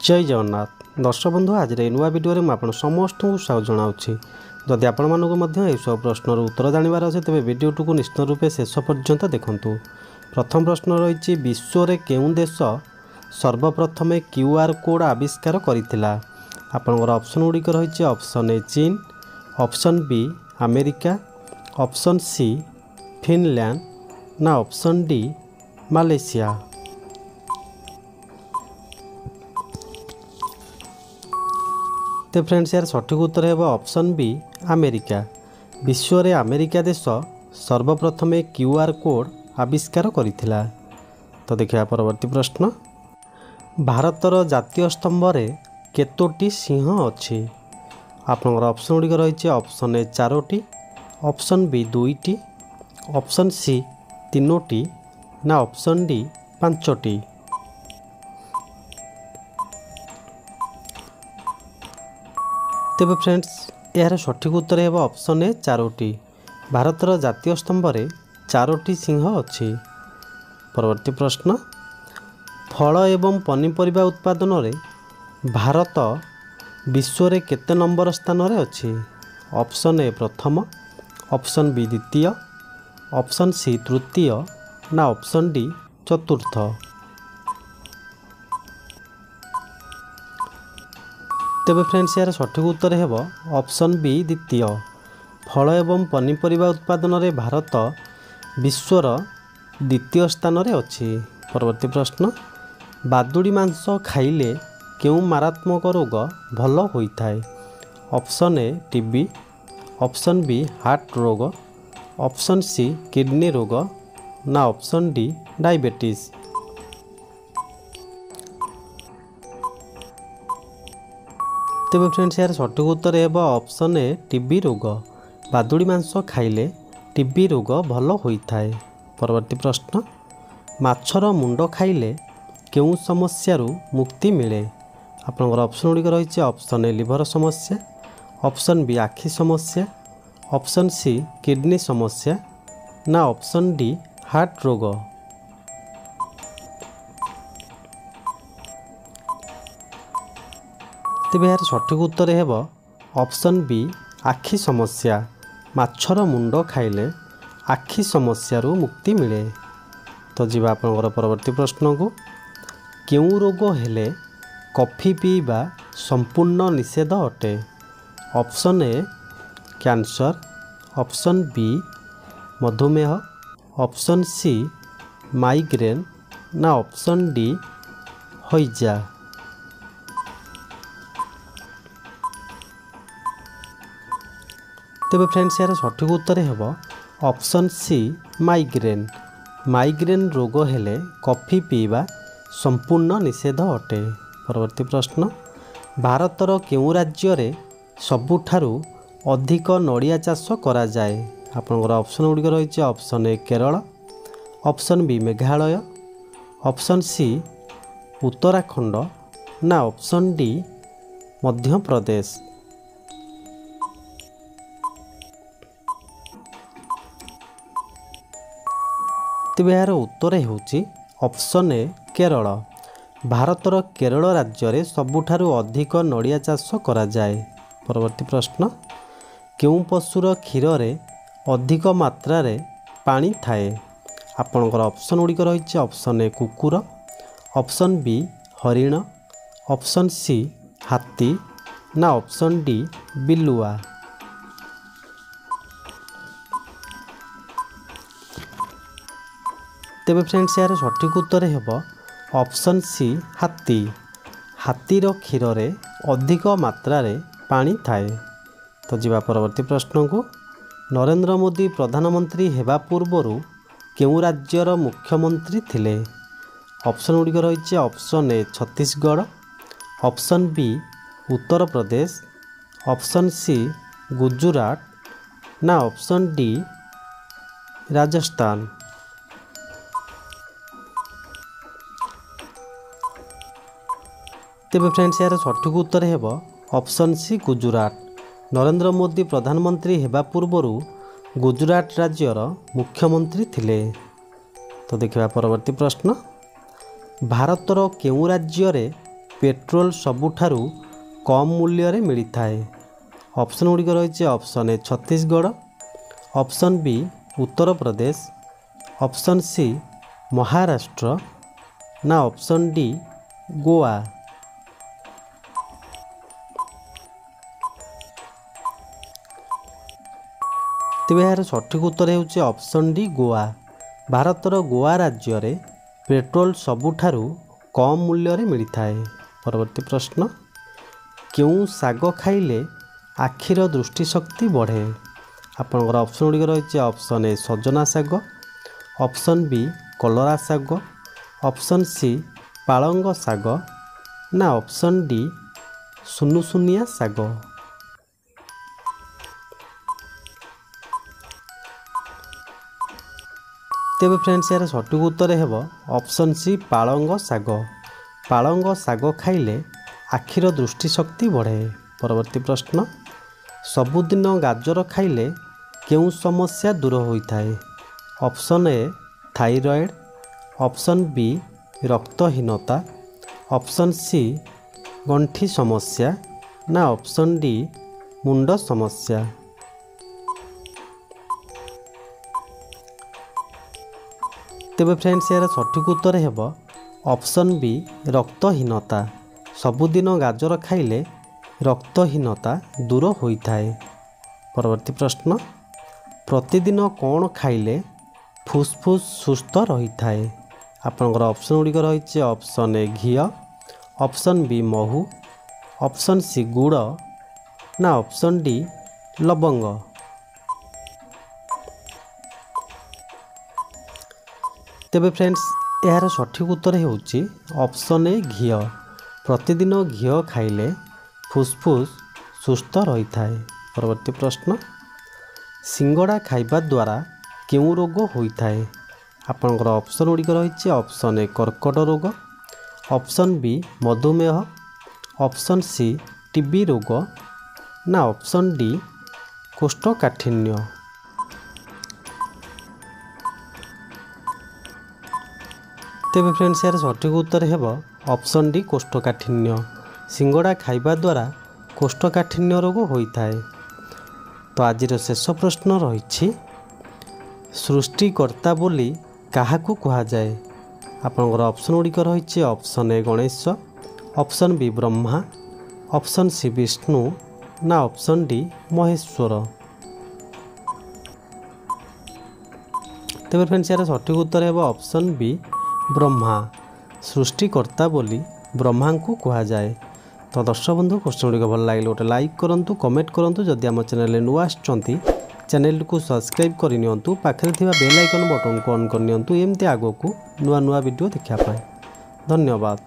जय जगन्नाथ दर्शक बंधु आज नुआ वीडियो में आप समस्त को स्वागत जनाऊँगी। जदि आपण मानक सब प्रश्नर उत्तर जानवर अच्छे तेज वीडियो को निश्चित रूपे शेष पर्यंत देखूँ। प्रथम प्रश्न रही विश्व में केउं देश सर्वप्रथमे क्यूआर कोड आविष्कार करथिला। आपनकर ऑप्शन गुड़िक रही ऑप्शन ए चीन, option B America, option C Finland ना ऑप्शन डी मालयेशिया। तो फ्रेंड्स यार सठिक उत्तर है ऑप्शन बी अमेरिका। विश्व में अमेरिका देश सर्वप्रथमे क्यूआर कोड आविष्कार करथिला। तो देखिए परवर्ती प्रश्न, भारतर जातीय स्तंभ रे केतोटी सिंह अच्छी। आपनकर ऑप्शन गुड़िक रही ऑप्शन ए 4टी, ऑप्शन बी 2टी, ऑप्शन सी 3टी ना ऑप्शन डी 5टी। तेबे फ्रेंड्स यार सठिक उत्तर है ऑप्शन ए 4टी। भारतर जातीय स्तंभ रे 4टी सिंह अच्छी। परवर्ती प्रश्न, फल एवं पनीपरिया उत्पादन रे भारत विश्व रे केते नंबर स्थान रे अच्छी। ऑप्शन ए प्रथम, ऑप्शन बी द्वितीय, ऑप्शन सी तृतीय ना ऑप्शन डी चतुर्थ। तेबे फ्रेंड्स यार सठिक उत्तर है ऑप्शन बी द्वितीय। फल एवं पनीपरिया उत्पादन रे भारत विश्वर द्वितीय स्थान रे अच्छी। परवर्ती प्रश्न, बादुड़ी मांस खाइले केउं मारात्मक रोग भल होइथाय। Option A TB, option B heart रोग, ऑप्शन सी किडनी रोग ना ऑप्शन डी डायबिटीज। तेबे फ्रेंड्स यार सठिक उत्तर है ऑप्शन ए टीबी रोग। बादुड़ी मांस खाइले टीबी रोग भल होइथाय। परवर्ती प्रश्न, माछर मुंड खाइले केउं समस्यारू मुक्ति मिले। आपनकर ऑप्शन गुड़िक रही ऑप्शन ए लिवर समस्या, ऑप्शन बी आखि समस्या, ऑप्शन सी किडनी समस्या ना ऑप्शन डी हार्ट रोग। तेबे यार सठिक उत्तर है ऑप्शन बी आखि समस्या। माछर मुंड खाइले आखि समस्यारू मुक्ति मिले। तो जीवा आपनकर परवर्ती प्रश्न को, केउं रोग हेले कॉफी पीवा संपूर्ण निषेध अटे। Option A cancer, option B मधुमेह, ऑप्शन सी माइग्रेन ना ऑप्शन डी हईजा। तेबे फ्रेंड्स यार सठिक उत्तर है ऑप्शन सी माइग्रेन। माइग्रेन रोग हेले कॉफी पीवा संपूर्ण निषेध अटे। परवर्ती प्रश्न, भारतर केउं राज्य रे सबुठारु अधिक नड़िया चाष करा जाए। आपनकर ऑप्शन गुड़िक रही option A Kerala, option B Meghalaya, option C Uttarakhand ना ऑप्शन डी मध्य प्रदेश। तेबे यार उत्तर होची ऑप्शन ए केरल। भारतर केरल राज्य रे सबुठारु अधिक नड़िया चाष करा जाए। परवर्ती प्रश्न, केउं पशुर क्षीर रे अधिक मात्रा रे पानी थाए। आपनकर ऑप्शन गुड़िक रही ऑप्शन ए कुकुर, ऑप्शन बी हरिण, ऑप्शन सी हाथी ना ऑप्शन डी बिलुआ। तेबे फ्रेंड्स यार सठिक उत्तर है ऑप्शन सी हाथी। हाथीर क्षीर रे अधिक मात्रा रे पानी थाए। तो जीवा परवर्ती प्रश्न को, नरेंद्र मोदी प्रधानमंत्री हेबा पूर्वरु केउं राज्यर मुख्यमंत्री थिले। ऑप्शन गुड़िक रही option A Chhattisgarh, option B Uttar Pradesh, option C Gujarat ना ऑप्शन डी राजस्थान। तेबे फ्रेंड्स यार सठिक उत्तर है ऑप्शन सी गुजरात। नरेंद्र मोदी प्रधानमंत्री हेबा पूर्वरु गुजरात राज्यर मुख्यमंत्री थिले। तो देखिबा परवर्ती प्रश्न, भारतर केउं राज्य रे पेट्रोल सबुठारु कम मूल्य रे मिलिथाए। ऑप्शन गुड़िक रही option A Chhattisgarh, option B Uttar Pradesh, option C Maharashtra ना ऑप्शन डी गोवा। तेज यार सठिक उत्तर होउछि ऑप्शन डी गोवा। भारतर गोवा राज्य रे पेट्रोल सबुठारु कम मूल्य रे मिलिथाए। परवर्ती प्रश्न, केउं साग खाइले आखिर दृष्टिशक्ति बढ़े? आपनकर ऑप्शन गुड़िक रही ऑप्शन ए सजना साग, ऑप्शन बी कलरा साग, ऑप्शन सी पालंग साग ना ऑप्शन डी सुनुसुनिया साग। तेबे फ्रेंड्स यार सठिक उत्तर हेब ऑप्शन सी पालंग साग। पालंग साग खाइले आखिर दृष्टिशक्ति बढ़े। परवर्ती प्रश्न, सबुदिन गाजर खाइले केउं समस्या दूर होइथाए? Option A thyroid, option B रक्तहीनता, ऑप्शन सी गंठी समस्या ना ऑप्शन डी मुंड समस्या। तेबे फ्रेंड्स यार सठिक उत्तर हेब ऑप्शन बी रक्तहीनता। सबुदिन गाजर खाइले रक्तहीनता दूर होइथाए। परवर्ती प्रश्न, प्रतिदिन कौन खाइले फुसफुस सुस्थ रही थाए? आपनकर ऑप्शन गुड़िक रही ऑप्शन ए घी, ऑप्शन बी महू, ऑप्शन सी गुड़ ना ऑप्शन डी लवंग। तेबे फ्रेंड्स यार सठिक उत्तर होउछि ऑप्शन ए घी। प्रतिदिन घी खाइले फुसफुस सुस्थ रही थाए। परवर्ती प्रश्न, सिंगड़ा खाइबा द्वारा केउं रोग होइथाए? आपनकर ऑप्शन गुड़िक रही ऑप्शन ए कर्कट रोग, ऑप्शन बी मधुमेह, ऑप्शन सी टीबी रोग ना ऑप्शन डी कोष्ठकाठिन्य। तेबे फ्रेंड्स यार सठिक उत्तर हेब ऑप्शन डी कोष्ठकाठिन्य। सिंगड़ा खाइबा द्वारा कोष्ठकाठिन्य रोग होइथाए। तो आज शेष प्रश्न रही, सृष्टिकर्ता बोली काहाकू कहा जाए? आपनकर ऑप्शन गुड़िक रही option A Ganesh, option B Brahma, option C Vishnu ना ऑप्शन डी महेश्वर। तेबे फ्रेंड्स यार सठिक उत्तर हेब ऑप्शन बी ब्रह्मा। सृष्टिकर्ता बोली ब्रह्मा को कहा जाए। तो दर्शक बंधु क्वेश्चन गुड़िक भल लगे गोटे लाइक करूँ, कमेंट करूँ। जदि आम चैनल नुआ आछंती चैनल को सब्सक्राइब करनियंतु, पाखरे थिबा बेल आइकन बटन को ऑन करनियंतु, एमती आगो को नुआ नुआ वीडियो देखा पाए। धन्यवाद।